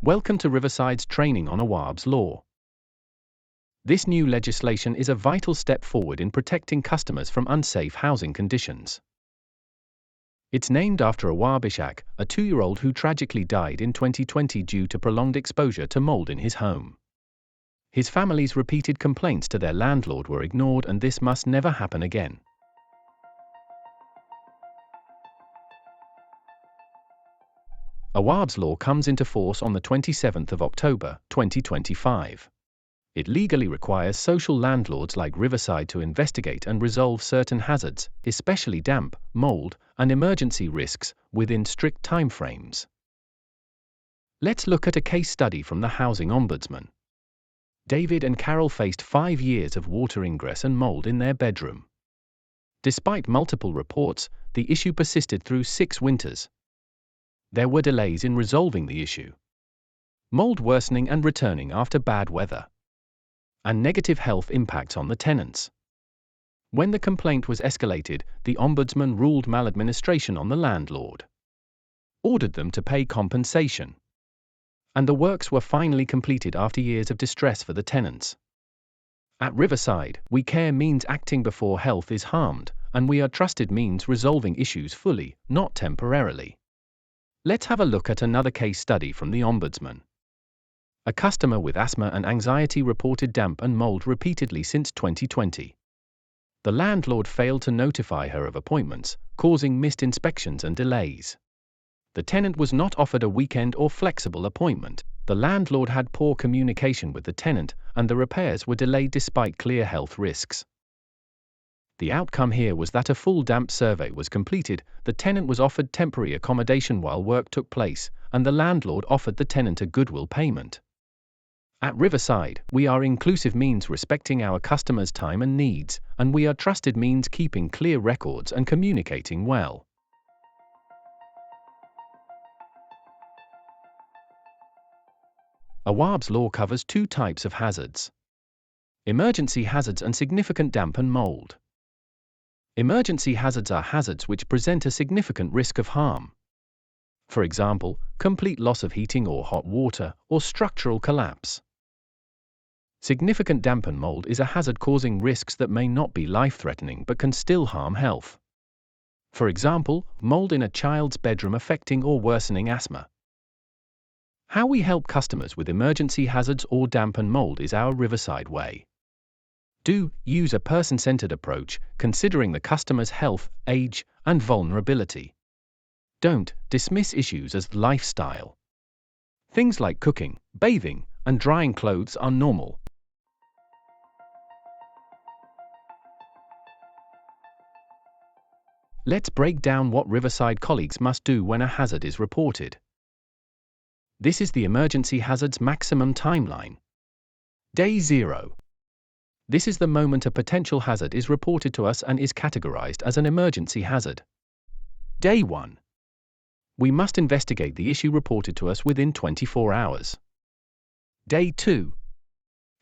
Welcome to Riverside's training on Awaab's law. This new legislation is a vital step forward in protecting customers from unsafe housing conditions. It's named after Awaab, a 2-year-old who tragically died in 2020 due to prolonged exposure to mold in his home. His family's repeated complaints to their landlord were ignored, and this must never happen again. Awaab's law comes into force on the 27th of October, 2025. It legally requires social landlords like Riverside to investigate and resolve certain hazards, especially damp, mold, and emergency risks, within strict timeframes. Let's look at a case study from the Housing Ombudsman. David and Carol faced 5 years of water ingress and mold in their bedroom. Despite multiple reports, the issue persisted through 6 winters. There were delays in resolving the issue. Mold worsening and returning after bad weather. And negative health impacts on the tenants. When the complaint was escalated, the Ombudsman ruled maladministration on the landlord. Ordered them to pay compensation. And the works were finally completed after years of distress for the tenants. At Riverside, we care means acting before health is harmed, and we are trusted means resolving issues fully, not temporarily. Let's have a look at another case study from the Ombudsman. A customer with asthma and anxiety reported damp and mold repeatedly since 2020. The landlord failed to notify her of appointments, causing missed inspections and delays. The tenant was not offered a weekend or flexible appointment. The landlord had poor communication with the tenant, and the repairs were delayed despite clear health risks. The outcome here was that a full damp survey was completed, the tenant was offered temporary accommodation while work took place, and the landlord offered the tenant a goodwill payment. At Riverside, we are inclusive means respecting our customers' time and needs, and we are trusted means keeping clear records and communicating well. Awaab's law covers 2 types of hazards: emergency hazards and significant damp and mold. Emergency hazards are hazards which present a significant risk of harm. For example, complete loss of heating or hot water, or structural collapse. Significant damp and mold is a hazard causing risks that may not be life-threatening but can still harm health. For example, mold in a child's bedroom affecting or worsening asthma. How we help customers with emergency hazards or damp and mold is our Riverside way. Do use a person-centered approach, considering the customer's health, age, and vulnerability. Don't dismiss issues as lifestyle. Things like cooking, bathing, and drying clothes are normal. Let's break down what Riverside colleagues must do when a hazard is reported. This is the emergency hazard's maximum timeline. Day 0. This is the moment a potential hazard is reported to us and is categorized as an emergency hazard. Day 1. We must investigate the issue reported to us within 24 hours. Day 2.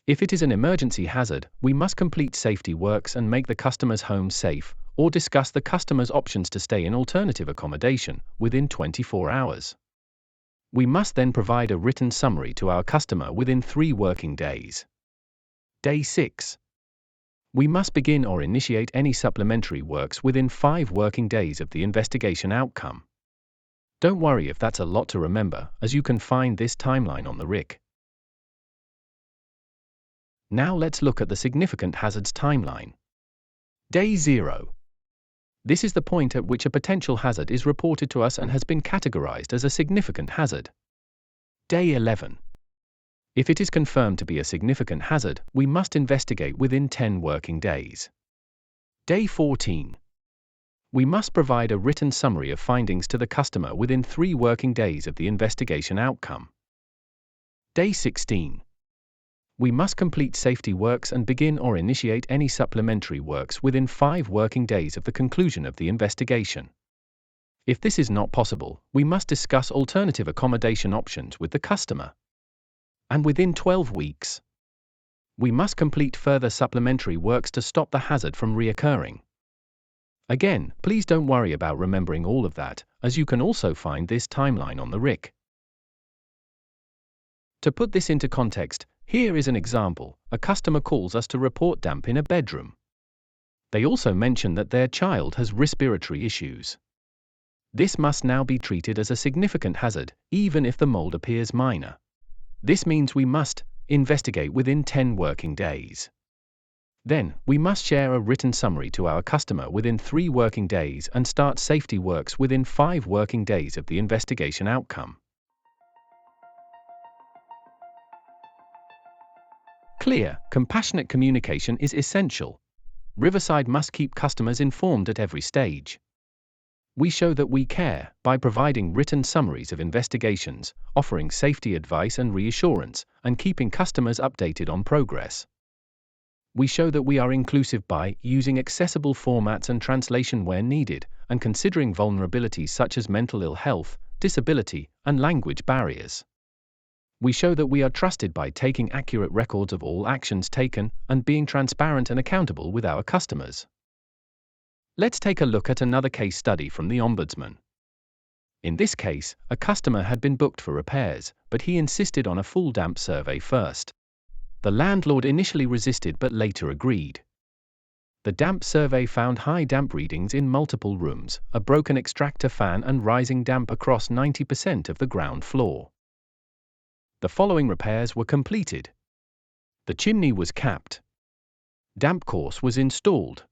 If it is an emergency hazard, we must complete safety works and make the customer's home safe, or discuss the customer's options to stay in alternative accommodation within 24 hours. We must then provide a written summary to our customer within 3 working days. Day 6. We must begin or initiate any supplementary works within 5 working days of the investigation outcome. Don't worry if that's a lot to remember, as you can find this timeline on the RIC. Now let's look at the significant hazards timeline. Day 0. This is the point at which a potential hazard is reported to us and has been categorized as a significant hazard. Day 11. If it is confirmed to be a significant hazard, we must investigate within 10 working days. Day 14. We must provide a written summary of findings to the customer within 3 working days of the investigation outcome. Day 16. We must complete safety works and begin or initiate any supplementary works within 5 working days of the conclusion of the investigation. If this is not possible, we must discuss alternative accommodation options with the customer. And within 12 weeks, we must complete further supplementary works to stop the hazard from reoccurring. Again, please don't worry about remembering all of that, as you can also find this timeline on the RIC. To put this into context, here is an example. A customer calls us to report damp in a bedroom. They also mention that their child has respiratory issues. This must now be treated as a significant hazard, even if the mold appears minor. This means we must investigate within 10 working days. Then, we must share a written summary to our customer within 3 working days and start safety works within 5 working days of the investigation outcome. Clear, compassionate communication is essential. Riverside must keep customers informed at every stage. We show that we care by providing written summaries of investigations, offering safety advice and reassurance, and keeping customers updated on progress. We show that we are inclusive by using accessible formats and translation where needed, and considering vulnerabilities such as mental ill health, disability, and language barriers. We show that we are trusted by taking accurate records of all actions taken and being transparent and accountable with our customers. Let's take a look at another case study from the Ombudsman. In this case, a customer had been booked for repairs, but he insisted on a full damp survey first. The landlord initially resisted but later agreed. The damp survey found high damp readings in multiple rooms, a broken extractor fan and rising damp across 90% of the ground floor. The following repairs were completed. The chimney was capped. Damp course was installed.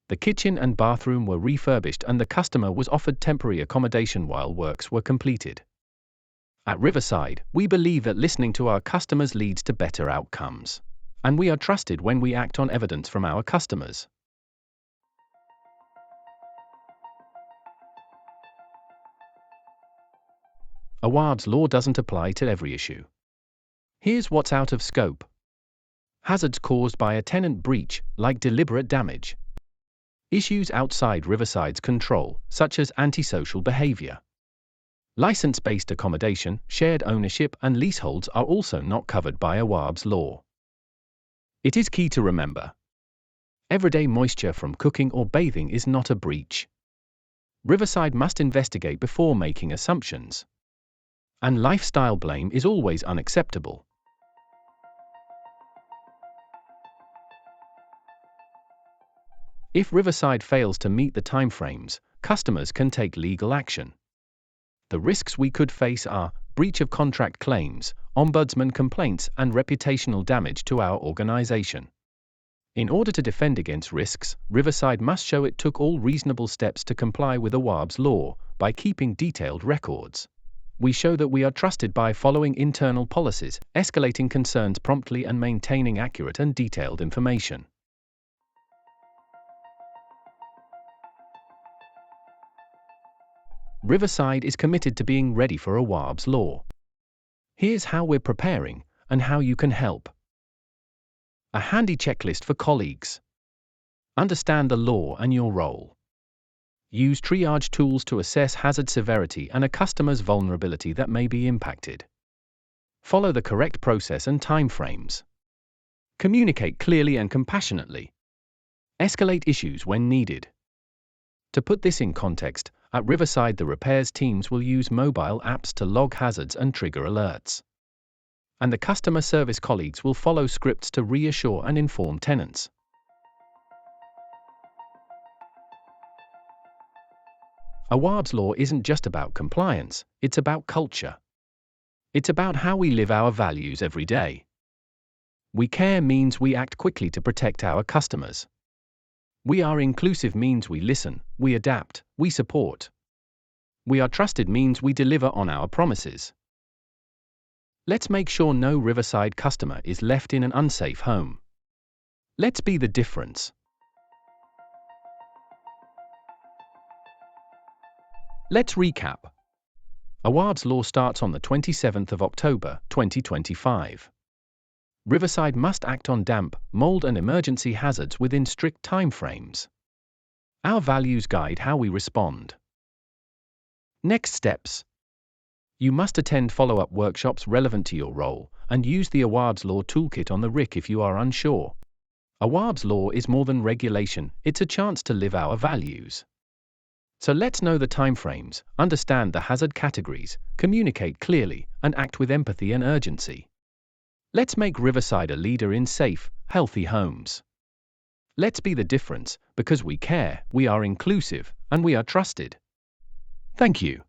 The kitchen and bathroom were refurbished and the customer was offered temporary accommodation while works were completed. At Riverside, we believe that listening to our customers leads to better outcomes. And we are trusted when we act on evidence from our customers. Awaab's law doesn't apply to every issue. Here's what's out of scope. Hazards caused by a tenant breach, like deliberate damage. Issues outside Riverside's control, such as antisocial behavior. License-based accommodation, shared ownership, and leaseholds are also not covered by Awaab's law. It is key to remember. Everyday moisture from cooking or bathing is not a breach. Riverside must investigate before making assumptions. And lifestyle blame is always unacceptable. If Riverside fails to meet the timeframes, customers can take legal action. The risks we could face are breach of contract claims, ombudsman complaints, and reputational damage to our organization. In order to defend against risks, Riverside must show it took all reasonable steps to comply with Awaab's law by keeping detailed records. We show that we are trusted by following internal policies, escalating concerns promptly, and maintaining accurate and detailed information. Riverside is committed to being ready for Awaab's law. Here's how we're preparing, and how you can help. A handy checklist for colleagues. Understand the law and your role. Use triage tools to assess hazard severity and a customer's vulnerability that may be impacted. Follow the correct process and timeframes. Communicate clearly and compassionately. Escalate issues when needed. To put this in context, at Riverside the repairs teams will use mobile apps to log hazards and trigger alerts. And the customer service colleagues will follow scripts to reassure and inform tenants. Awaab's law isn't just about compliance, it's about culture. It's about how we live our values every day. We care means we act quickly to protect our customers. We are inclusive means we listen, we adapt, we support. We are trusted means we deliver on our promises. Let's make sure no Riverside customer is left in an unsafe home. Let's be the difference. Let's recap. Awaab's law starts on the 27th of October, 2025. Riverside must act on damp, mold, and emergency hazards within strict timeframes. Our values guide how we respond. Next steps. You must attend follow-up workshops relevant to your role, and use the Awaab's Law Toolkit on the RIC if you are unsure. Awaab's Law is more than regulation, it's a chance to live our values. So let's know the timeframes, understand the hazard categories, communicate clearly, and act with empathy and urgency. Let's make Riverside a leader in safe, healthy homes. Let's be the difference, because we care, we are inclusive, and we are trusted. Thank you.